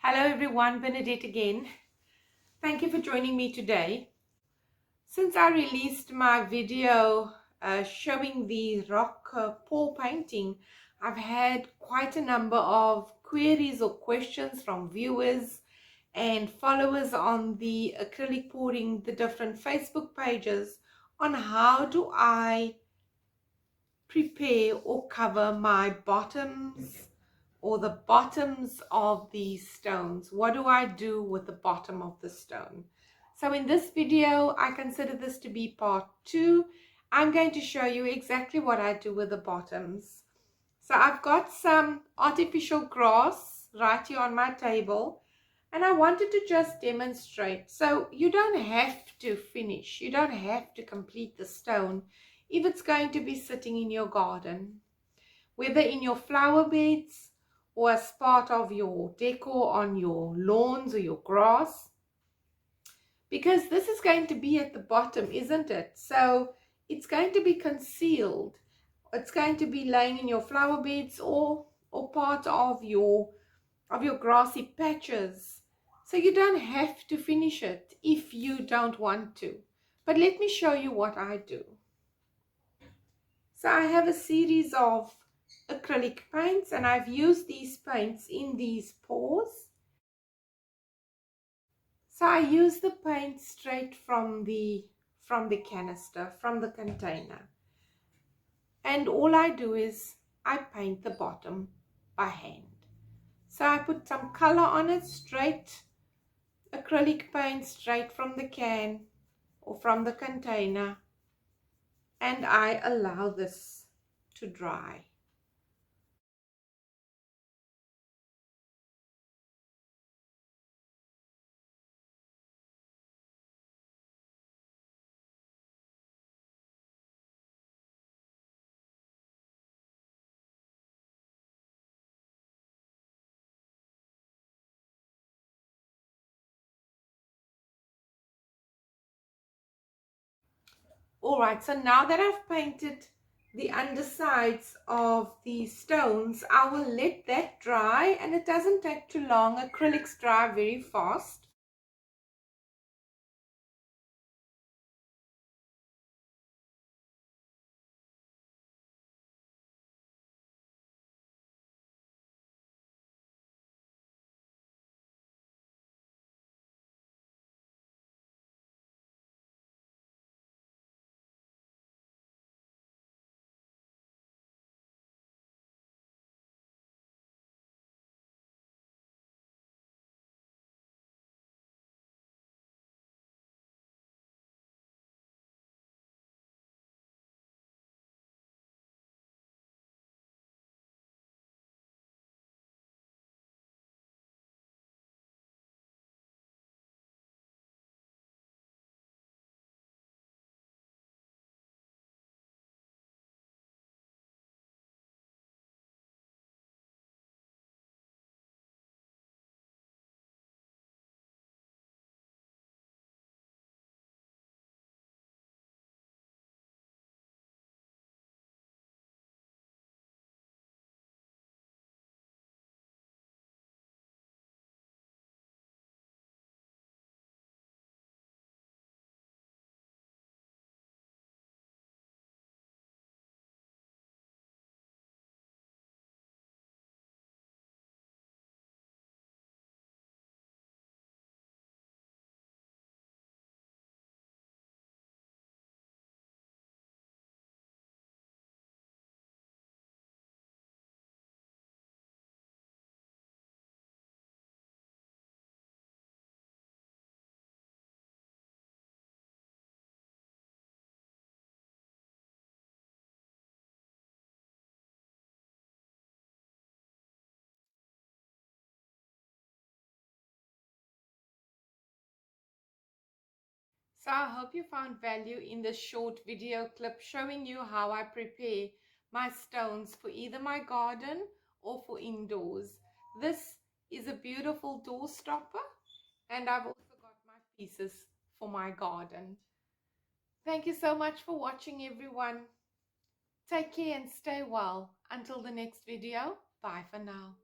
Hello everyone, Benedette again. Thank you for joining me today. Since I released my video showing the rock pour painting, I've had quite a number of queries or questions from viewers and followers on the acrylic pouring, the different Facebook pages, on how do I prepare or cover my bottoms or the bottoms of these stones. What do I do with the bottom of the stone? So in this video, I consider this to be part 2. I'm going to show you exactly what I do with the bottoms. So I've got some artificial grass right here on my table, and I wanted to just demonstrate. So you don't have to finish, you don't have to complete the stone if it's going to be sitting in your garden, whether in your flower beds or as part of your decor on your lawns or your grass, because this is going to be at the bottom, isn't it? So it's going to be concealed. It's going to be laying in your flower beds or part of your grassy patches. So you don't have to finish it if you don't want to. But let me show you what I do. So I have a series of acrylic paints, and I've used these paints in these pours. So I use the paint straight from the canister, from the container. And all I do is I paint the bottom by hand. So I put some color on it, straight acrylic paint straight from the can or from the container, and I allow this to dry. All right, so now that I've painted the undersides of the stones, I will let that dry, and it doesn't take too long. Acrylics dry very fast. So I hope you found value in this short video clip showing you how I prepare my stones for either my garden or for indoors. This is a beautiful door stopper, and I've also got my pieces for my garden. Thank you so much for watching, everyone. Take care and stay well. Until the next video, bye for now.